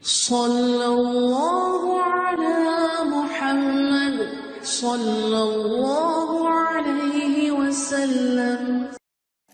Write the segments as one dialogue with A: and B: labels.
A: صلی اللہ علی محمد صلی اللہ علیہ وسلم۔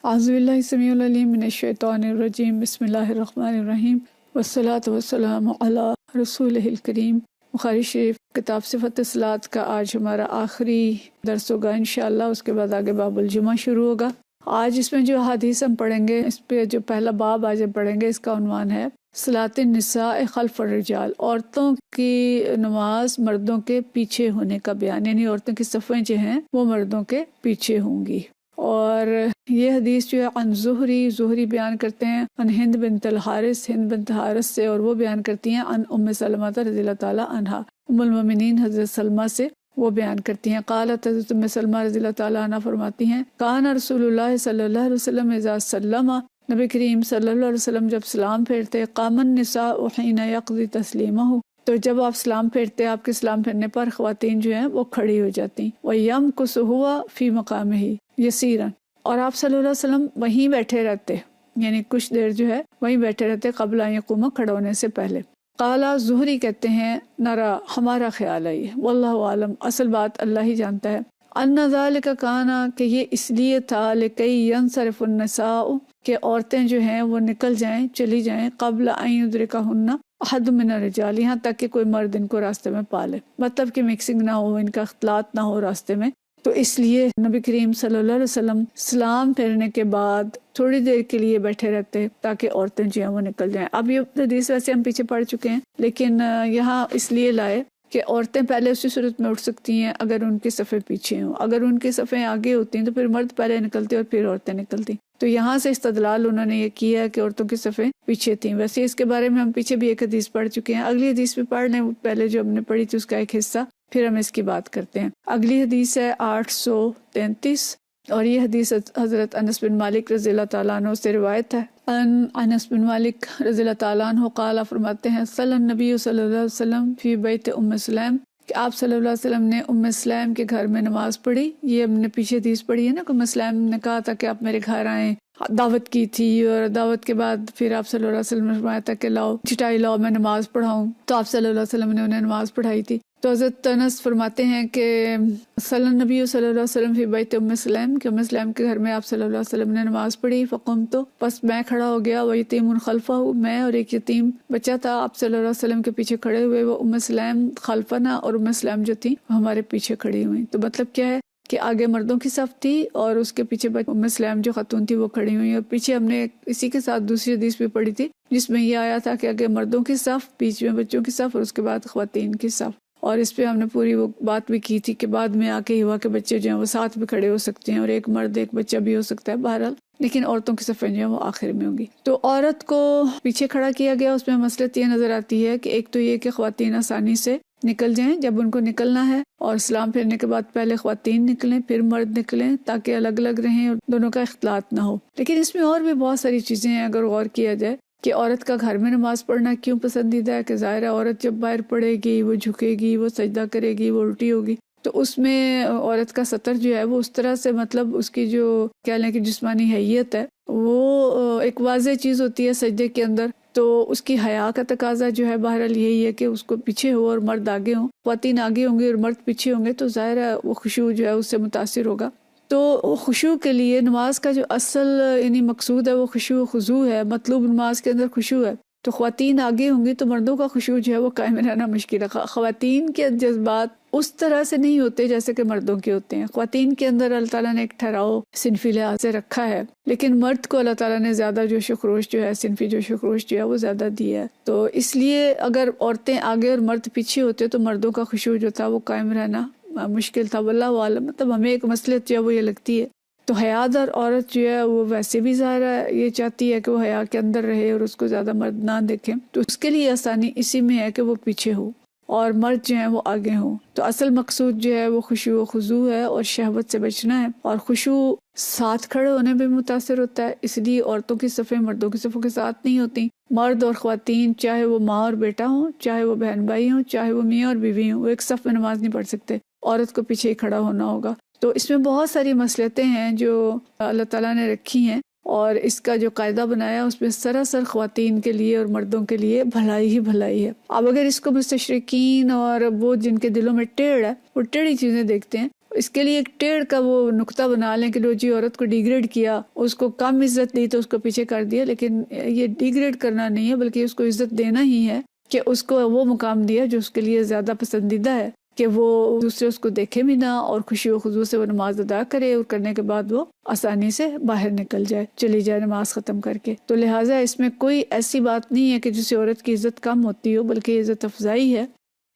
B: اعوذ باللہ السمیع العلیم من الشیطان الرجیم، بسم اللہ الرحمن الرحیم، والصلاۃ والسلام علی رسولہ الکریم۔ بخاری شریف کتاب صفت صلاۃ کا آج ہمارا آخری درس ہوگا انشاءاللہ، اس کے بعد آگے باب الجمعہ شروع ہوگا۔ آج اس میں جو حدیث ہم پڑھیں گے، اس پہ جو پہلا باب آج ہم پڑھیں گے، اس کا عنوان ہے صلاۃ النساء خلف الرجال، عورتوں کی نماز مردوں کے پیچھے ہونے کا بیان، یعنی عورتوں کی صفیں جو ہیں وہ مردوں کے پیچھے ہوں گی۔ اور یہ حدیث جو ہے عن زہری بیان کرتے ہیں عن ہند بنت الحارث سے، اور وہ بیان کرتی ہیں عن ام سلمہ رضی اللہ تعالی عنہا، ام المؤمنین حضرت سلمہ سے وہ بیان کرتی ہیں۔ قالت، حضرت ام سلمہ رضی اللہ تعالی عنہا فرماتی ہیں، کان رسول اللہ صلی اللہ علیہ وسلم اذا سلم، نبی کریم صلی اللہ علیہ وسلم جب سلام پھیرتے، قام النساء حین یقضی تسلیمہ، تو جب آپ سلام پھیرتے، آپ کے سلام پھیرنے پر خواتین جو ہیں وہ کھڑی ہو جاتی، وَيَمْكُثُ هُوَ فِي مَقَامِهِ يَسِيرًا، اور آپ صلی اللہ علیہ وسلم وہیں بیٹھے رہتے، یعنی کچھ دیر جو ہے وہیں بیٹھے رہتے، قبل ان یقوم، کھڑا ہونے سے پہلے۔ قالا، زہری کہتے ہیں، نرا، ہمارا خیال ہے یہ، واللہ عالم، اصل بات اللہ ہی جانتا ہے، ان ذالک کانا، کہ یہ اس لیے تھا، لکی ینصرف النساء، کہ عورتیں جو ہیں وہ نکل جائیں، چلی جائیں، قبل ان یدرکہن احد من الرجال، یہاں تک کہ کوئی مرد ان کو راستے میں پالے، مطلب کہ مکسنگ نہ ہو، ان کا اختلاط نہ ہو راستے میں۔ تو اس لیے نبی کریم صلی اللہ علیہ وسلم سلام پھیرنے کے بعد تھوڑی دیر کے لیے بیٹھے رہتے تاکہ عورتیں جو ہیں وہ نکل جائیں۔ اب یہ حدیث ویسے ہم پیچھے پڑھ چکے ہیں، لیکن یہاں اس لیے لائے کہ عورتیں پہلے اسی صورت میں اٹھ سکتی ہیں اگر ان کی صفیں پیچھے ہوں، اگر ان کی صفیں آگے ہوتی ہیں تو پھر مرد پہلے نکلتے اور پھر عورتیں نکلتی۔ تو یہاں سے استدلال انہوں نے یہ کیا کہ عورتوں کی صفیں پیچھے تھیں۔ ویسے اس کے بارے میں ہم پیچھے بھی ایک حدیث پڑھ چکے ہیں، اگلی حدیث بھی پڑھ لیں، پہلے جو ہم نے پڑھی تھی اس کا ایک حصہ، پھر ہم اس کی بات کرتے ہیں۔ اگلی حدیث ہے 833، اور یہ حدیث حضرت انس بن مالک رضی اللہ تعالیٰ عنہ سے روایت ہے۔ انس بن مالک رضی اللہ تعالیٰ عنہ قال، فرماتے ہیں، صلی النبی صلی اللہ علیہ وسلم فی بیت ام سلیم، کہ آپ صلی اللہ علیہ وسلم نے ام سلیم کے گھر میں نماز پڑھی۔ یہ ہم نے پیچھے حدیث پڑھی ہے نا کہ ام سلیم نے کہا تھا کہ آپ میرے گھر آئیں، دعوت کی تھی، اور دعوت کے بعد پھر آپ صلی اللہ علیہ وسلم نے فرمایا تھا کہ لاؤ چٹائی لاؤ، میں نماز پڑھاؤں، تو آپ صلی اللہ علیہ وسلم نے انہیں نماز پڑھائی تھی۔ تو حضرت انس فرماتے ہیں کہ صلی النبی صلی اللہ علیہ وسلم فی بیت ام سلیم، کہ ام سلیم کے گھر میں آپ صلی اللہ علیہ وسلم نے نماز پڑھی، فقمت، بس میں کھڑا ہو گیا، وہ یتیم خلفہ، میں اور ایک یتیم بچہ تھا، آپ صلی اللہ علیہ وسلم کے پیچھے کھڑے ہوئے، وہ ام سلیم خلفنا، اور ام سلیم جو تھی وہ ہمارے پیچھے کھڑی ہوئی۔ تو مطلب کیا ہے کہ آگے مردوں کی صف تھی اور اس کے پیچھے ام سلیم جو خاتون تھی وہ کھڑی ہوئی، اور پیچھے ہم نے اسی کے ساتھ دوسری حدیث بھی پڑھی تھی جس میں یہ آیا تھا کہ آگے مردوں کی صف، بیچ میں بچوں کی صف، اور اس کے بعد خواتین کی صف۔ اور اس پہ ہم نے پوری وہ بات بھی کی تھی کہ بعد میں آ کے ہوا کہ بچے جو ہیں وہ ساتھ بھی کھڑے ہو سکتے ہیں، اور ایک مرد ایک بچہ بھی ہو سکتا ہے، بہرحال لیکن عورتوں کی صفیں جو ہیں وہ آخر میں ہوں گی۔ تو عورت کو پیچھے کھڑا کیا گیا، اس میں مصلحت یہ نظر آتی ہے کہ ایک تو یہ کہ خواتین آسانی سے نکل جائیں جب ان کو نکلنا ہے، اور سلام پھیرنے کے بعد پہلے خواتین نکلیں پھر مرد نکلیں تاکہ الگ الگ رہیں اور دونوں کا اختلاط نہ ہو۔ لیکن اس میں اور بھی بہت ساری چیزیں ہیں اگر غور کیا جائے کہ عورت کا گھر میں نماز پڑھنا کیوں پسندیدہ ہے، کہ ظاہر ہے عورت جب باہر پڑھے گی، وہ جھکے گی، وہ سجدہ کرے گی، وہ الٹی ہوگی، تو اس میں عورت کا سطر جو ہے وہ اس طرح سے، مطلب اس کی جو کہہ لیں کہ جسمانی حیت ہے وہ ایک واضح چیز ہوتی ہے سجدے کے اندر، تو اس کی حیا کا تقاضا جو ہے بہرحال یہی ہے کہ اس کو پیچھے ہو اور مرد آگے ہوں، خواتین آگے ہوں گے اور مرد پیچھے ہوں گے، تو ظاہر ہے وہ خشوع جو ہے اس سے متاثر ہوگا۔ تو خشوع کے لیے نماز کا جو اصل یعنی مقصود ہے وہ خشوع و خضوع ہے، مطلوب نماز کے اندر خشوع ہے۔ تو خواتین آگے ہوں گی تو مردوں کا خشوع جو ہے وہ قائم رہنا مشکل ہے۔ خواتین کے جذبات اس طرح سے نہیں ہوتے جیسے کہ مردوں کے ہوتے ہیں۔ خواتین کے اندر اللہ تعالیٰ نے ایک ٹھہراؤ صنفی لحاظ سے رکھا ہے، لیکن مرد کو اللہ تعالیٰ نے زیادہ جوش و خروش جو ہے، صنفی جوش و خروش جو ہے وہ زیادہ دی ہے۔ تو اس لیے اگر عورتیں آگے اور مرد پیچھے ہوتے تو مردوں کا خشوع جو تھا وہ قائم رہنا مشکل تھا، واللہ عالم۔ مطلب ہمیں ایک مصلحت جو ہے وہ یہ لگتی ہے۔ تو حیادار عورت جو ہے وہ ویسے بھی ظاہر ہے یہ چاہتی ہے کہ وہ حیا کے اندر رہے اور اس کو زیادہ مرد نہ دیکھیں، تو اس کے لیے آسانی اسی میں ہے کہ وہ پیچھے ہو اور مرد جو ہیں وہ آگے ہوں۔ تو اصل مقصود جو ہے وہ خشوع و خضوع ہے اور شہوت سے بچنا ہے، اور خشوع ساتھ کھڑے ہونے پہ متاثر ہوتا ہے، اس لیے عورتوں کی صفیں مردوں کی صفوں کے ساتھ نہیں ہوتی۔ مرد اور خواتین چاہے وہ ماں اور بیٹا ہوں، چاہے وہ بہن بھائی ہوں، چاہے وہ میاں اور بیوی ہوں، وہ ایک صف میں نماز نہیں پڑھ سکتے، عورت کو پیچھے ہی کھڑا ہونا ہوگا۔ تو اس میں بہت ساری مصلحتیں ہیں جو اللہ تعالیٰ نے رکھی ہیں اور اس کا جو قاعدہ بنایا اس میں سراسر خواتین کے لیے اور مردوں کے لیے بھلائی ہی بھلائی ہے. اب اگر اس کو مستشرقین اور وہ جن کے دلوں میں ٹیڑھ ہے وہ ٹیڑھی چیزیں دیکھتے ہیں، اس کے لیے ایک ٹیڑھ کا وہ نقطہ بنا لیں کہ لو جی عورت کو ڈیگریڈ کیا، اس کو کم عزت دی تو اس کو پیچھے کر دیا. لیکن یہ ڈیگریڈ کرنا نہیں ہے، بلکہ اس کو عزت دینا ہی ہے کہ اس کو وہ مقام دیا جو اس کے لیے زیادہ پسندیدہ ہے، کہ وہ دوسرے اس کو دیکھے بھی نہ اور خوشی و خضوع سے وہ نماز ادا کرے، اور کرنے کے بعد وہ آسانی سے باہر نکل جائے، چلی جائے نماز ختم کر کے. تو لہٰذا اس میں کوئی ایسی بات نہیں ہے کہ جس سے عورت کی عزت کم ہوتی ہو، بلکہ عزت افزائی ہے،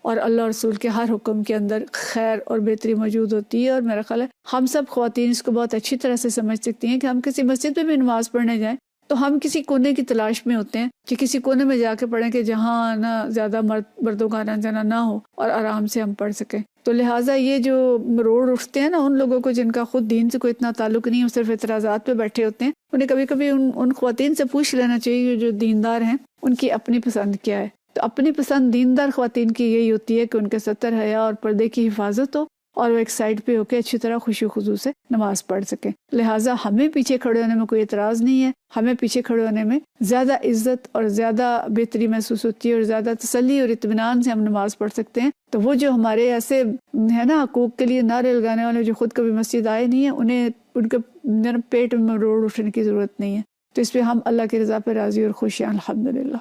B: اور اللہ اور رسول کے ہر حکم کے اندر خیر اور بہتری موجود ہوتی ہے. اور میرا خیال ہے ہم سب خواتین اس کو بہت اچھی طرح سے سمجھ سکتی ہیں کہ ہم کسی مسجد میں بھی نماز پڑھنے جائیں تو ہم کسی کونے کی تلاش میں ہوتے ہیں کہ کسی کونے میں جا کے پڑھیں کہ جہاں نہ زیادہ مردوں کا آنا جانا نہ ہو اور آرام سے ہم پڑھ سکیں. تو لہٰذا یہ جو روڈ اٹھتے ہیں نا ان لوگوں کو جن کا خود دین سے کوئی اتنا تعلق نہیں ہے، صرف اعتراضات پہ بیٹھے ہوتے ہیں، انہیں کبھی کبھی ان خواتین سے پوچھ لینا چاہیے جو دیندار ہیں ان کی اپنی پسند کیا ہے. تو اپنی پسند دیندار خواتین کی یہی ہوتی ہے کہ ان کے ستر حیا اور پردے کی حفاظت ہو اور وہ ایک سائڈ پہ ہو کے اچھی طرح خوشی و خضوع سے نماز پڑھ سکیں. لہٰذا ہمیں پیچھے کھڑے ہونے میں کوئی اعتراض نہیں ہے، ہمیں پیچھے کھڑے ہونے میں زیادہ عزت اور زیادہ بہتری محسوس ہوتی ہے اور زیادہ تسلی اور اطمینان سے ہم نماز پڑھ سکتے ہیں. تو وہ جو ہمارے ایسے ہے نا حقوق کے لیے نعرے لگانے والے جو خود کبھی مسجد آئے نہیں ہیں، انہیں ان کے پیٹ میں روڑ اٹھنے کی ضرورت نہیں ہے. تو اس پہ ہم اللہ کی رضا پہ راضی اور خوش ہیں الحمدللہ.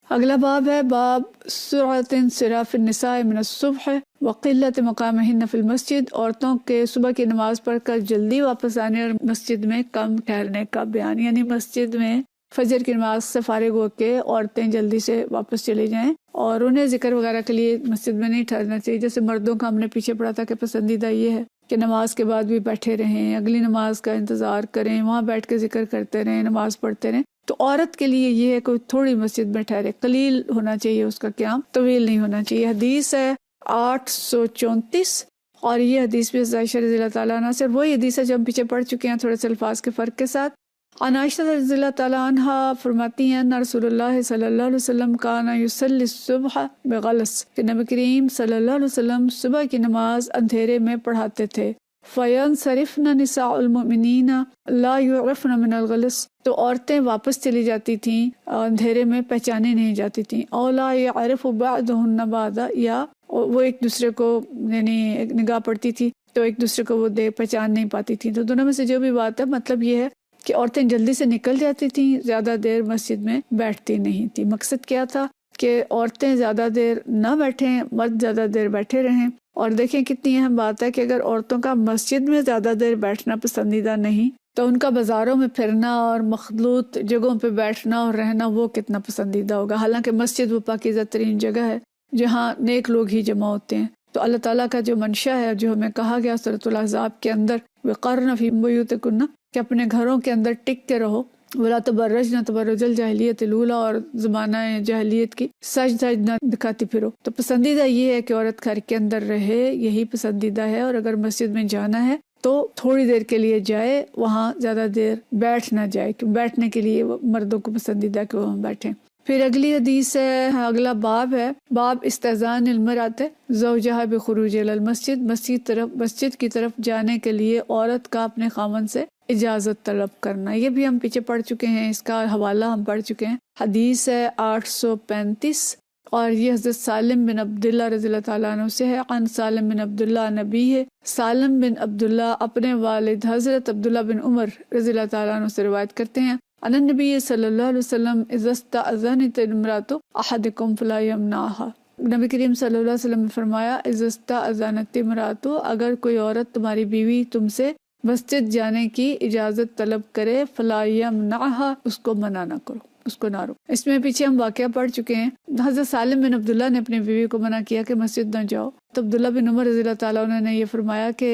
B: اگلا باب ہے باب سرعت انصراف النساء من الصبح وقلت مقامہن فی المسجد. عورتوں کے صبح کی نماز پڑھ کر جلدی واپس آنے اور مسجد میں کم ٹھہرنے کا بیان. یعنی مسجد میں فجر کی نماز سے فارغ ہو کے عورتیں جلدی سے واپس چلی جائیں اور انہیں ذکر وغیرہ کے لیے مسجد میں نہیں ٹھہرنا چاہیے. جیسے مردوں کا ہم نے پیچھے پڑھا تھا کہ پسندیدہ یہ ہے کہ نماز کے بعد بھی بیٹھے رہیں، اگلی نماز کا انتظار کریں، وہاں بیٹھ کے ذکر کرتے رہیں، نماز پڑھتے رہیں. تو عورت کے لیے یہ ہے کہ تھوڑی مسجد میں ٹھہرے، قلیل ہونا چاہیے اس کا قیام، طویل نہیں ہونا چاہیے. حدیث ہے 834 اور یہ حدیث بھی عائشہ رضی اللہ تعالیٰ عنہ سے، وہی حدیث ہے جو ہم پیچھے پڑھ چکے ہیں تھوڑے سے الفاظ کے فرق کے ساتھ. عن عائشہ رضی اللہ تعالیٰ عنہ فرماتی ہیں ان رسول اللہ صلی اللہ علیہ وسلم کان یصلی الصبح بغلس، کہ نبی کریم صلی اللہ علیہ وسلم صبح کی نماز اندھیرے میں پڑھاتے تھے. فَيَنْصَرِفْنَ نِسَاءُ الْمُؤْمِنِينَ لَا يُعْرَفْنَ مِنَ الْغَلَسِ، تو عورتیں واپس چلی جاتی تھیں، اندھیرے میں پہچانے نہیں جاتی تھیں. اور لَا يَعْرِفُ بَعْضُهُنَّ بَعْضًا، یا وہ ایک دوسرے کو یعنی ایک نگاہ پڑتی تھی تو ایک دوسرے کو وہ پہچان نہیں پاتی تھی. تو دونوں میں سے جو بھی بات ہے مطلب یہ ہے کہ عورتیں جلدی سے نکل جاتی تھیں، زیادہ دیر مسجد میں بیٹھتی نہیں تھی. مقصد کیا تھا کہ عورتیں زیادہ دیر نہ بیٹھیں، مرد زیادہ دیر بیٹھے رہیں. اور دیکھیں کتنی اہم بات ہے کہ اگر عورتوں کا مسجد میں زیادہ دیر بیٹھنا پسندیدہ نہیں تو ان کا بازاروں میں پھرنا اور مخلوط جگہوں پہ بیٹھنا اور رہنا وہ کتنا پسندیدہ ہوگا. حالانکہ مسجد وہ پاکیزہ ترین جگہ ہے جہاں نیک لوگ ہی جمع ہوتے ہیں. تو اللہ تعالیٰ کا جو منشا ہے، جو ہمیں کہا گیا سورۃ الاحزاب کے اندر وقرن فی بیوتکن، کہ اپنے گھروں کے اندر ٹک کے رہو، ولا تبرجن تبرج الجاہلیت الاولی، اور زمانہ جاہلیت کی سج دھج نہ دکھاتی پھرو. تو پسندیدہ یہ ہے کہ عورت گھر کے اندر رہے، یہی پسندیدہ ہے. اور اگر مسجد میں جانا ہے تو تھوڑی دیر کے لیے جائے، وہاں زیادہ دیر بیٹھ نہ جائے، کہ بیٹھنے کے لیے مردوں کو پسندیدہ کہ وہ بیٹھیں. پھر اگلی حدیث ہے، اگلا باب ہے باب استئذان المرأۃ زوجہا بخروج الی المسجد، مسجد کی طرف جانے کے لیے عورت کا اپنے خاوند سے اجازت طلب کرنا. یہ بھی ہم پیچھے پڑھ چکے ہیں، اس کا حوالہ ہم پڑھ چکے ہیں. حدیث ہے 835 اور یہ حضرت سالم بن عبداللہ رضی اللہ تعالیٰ عنہ سے ہے. عن سالم بن عبداللہ نبی ہے، سالم بن عبداللہ اپنے والد حضرت عبداللہ بن عمر رضی اللہ تعالیٰ عنہ سے روایت کرتے ہیں. ان النبی صلی اللہ علیہ وسلم اذا استأذنت امرأة احدکم فلا یمنعها، نبی کریم صلی اللہ علیہ وسلم نے فرمایا اذا استأذنت امرأة، اگر کوئی عورت تمہاری بیوی تم سے مسجد جانے کی اجازت طلب کرے، فلا یمنعها، اس کو منع نہ کرو، اس کو نہ روکو. اس میں پیچھے ہم واقعہ پڑھ چکے ہیں، حضرت سالم بن عبداللہ نے اپنی بیوی کو منع کیا کہ مسجد نہ جاؤ. تو عبداللہ بن عمر رضی اللہ تعالیٰ عنہ نے یہ فرمایا کہ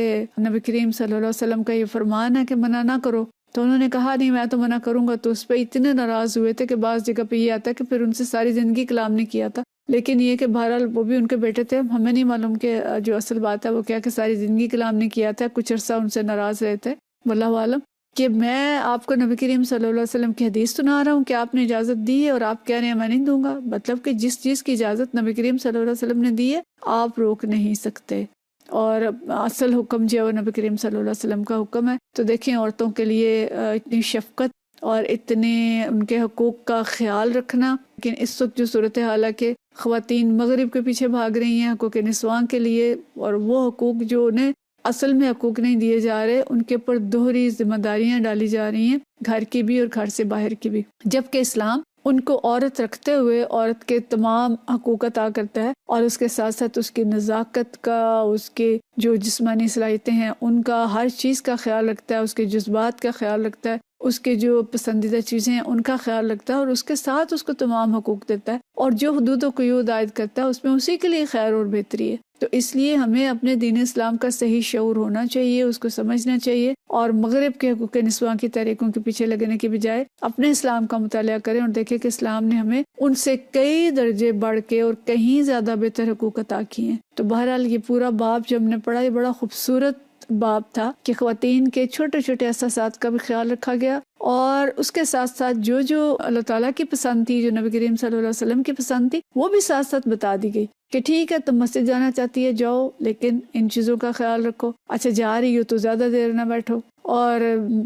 B: نبی کریم صلی اللہ علیہ وسلم کا یہ فرمان ہے کہ منع نہ کرو. تو انہوں نے کہا نہیں میں تو منع کروں گا. تو اس پہ اتنے ناراض ہوئے تھے کہ بعض جگہ پہ یہ آتا ہے کہ پھر ان سے ساری زندگی کلام نہیں کیا تھا. لیکن یہ کہ بہرحال وہ بھی ان کے بیٹے تھے، ہمیں نہیں معلوم کہ جو اصل بات ہے وہ کیا کہ ساری زندگی کلام نہیں کیا تھا، کچھ عرصہ ان سے ناراض رہے تھے. واللہ عالم کہ میں آپ کو نبی کریم صلی اللہ علیہ وسلم کی حدیث سنا رہا ہوں کہ آپ نے اجازت دی ہے اور آپ کہہ رہے ہیں میں نہیں دوں گا. مطلب کہ جس چیز کی اجازت نبی کریم صلی اللہ علیہ وسلم نے دی ہے آپ روک نہیں سکتے. اور اصل حکم جو ہے وہ نبی کریم صلی اللہ علیہ وسلم کا حکم ہے. تو دیکھیں عورتوں کے لیے اتنی شفقت اور اتنے ان کے حقوق کا خیال رکھنا. لیکن اس وقت جو صورتحال ہے کہ خواتین مغرب کے پیچھے بھاگ رہی ہیں حقوق نسواں کے لیے، اور وہ حقوق جو انہیں اصل میں حقوق نہیں دیے جا رہے، ان کے اوپر دوہری ذمہ داریاں ڈالی جا رہی ہیں، گھر کی بھی اور گھر سے باہر کی بھی. جبکہ اسلام ان کو عورت رکھتے ہوئے عورت کے تمام حقوق عطا کرتا ہے، اور اس کے ساتھ ساتھ اس کی نزاکت کا، اس کے جو جسمانی صلاحیتیں ہیں ان کا، ہر چیز کا خیال رکھتا ہے، اس کے جذبات کا خیال رکھتا ہے، اس کے جو پسندیدہ چیزیں ہیں ان کا خیال رکھتا ہے، اور اس کے ساتھ اس کو تمام حقوق دیتا ہے، اور جو حدود و قیود عائد کرتا ہے اس میں اسی کے لیے خیر اور بہتری ہے. تو اس لیے ہمیں اپنے دین اسلام کا صحیح شعور ہونا چاہیے، اس کو سمجھنا چاہیے، اور مغرب کے حقوق نسواں کی تحریکوں کے پیچھے لگنے کے بجائے اپنے اسلام کا مطالعہ کریں اور دیکھیں کہ اسلام نے ہمیں ان سے کئی درجے بڑھ کے اور کہیں زیادہ بہتر حقوق عطا کیے ہیں. تو بہرحال یہ پورا باب جو ہم نے پڑھا یہ بڑا خوبصورت باب تھا کہ خواتین کے چھوٹے چھوٹے احساسات کا بھی خیال رکھا گیا، اور اس کے ساتھ ساتھ جو اللہ تعالیٰ کی پسند تھی، جو نبی کریم صلی اللہ علیہ وسلم کی پسند تھی، وہ بھی ساتھ ساتھ بتا دی گئی کہ ٹھیک ہے تم مسجد جانا چاہتی ہے جاؤ، لیکن ان چیزوں کا خیال رکھو. اچھا جا رہی ہو تو زیادہ دیر نہ بیٹھو، اور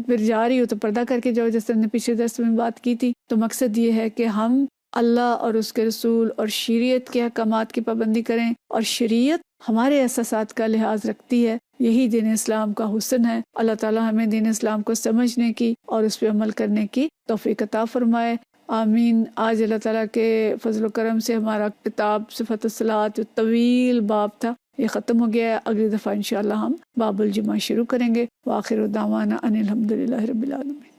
B: پھر جا رہی ہو تو پردہ کر کے جاؤ، جیسے ہم نے پچھلے درس میں بات کی تھی. تو مقصد یہ ہے کہ ہم اللہ اور اس کے رسول اور شریعت کے احکامات کی پابندی کریں، اور شریعت ہمارے احساسات کا لحاظ رکھتی ہے. یہی دین اسلام کا حسن ہے. اللہ تعالیٰ ہمیں دین اسلام کو سمجھنے کی اور اس پہ عمل کرنے کی توفیق عطا فرمائے. آمین. آج اللہ تعالیٰ کے فضل و کرم سے ہمارا کتاب صفت الصلاۃ جو طویل باب تھا یہ ختم ہو گیا ہے. اگلی دفعہ انشاءاللہ ہم باب الجمعہ شروع کریں گے. وآخر دعوانا ان الحمدللہ رب العالمین.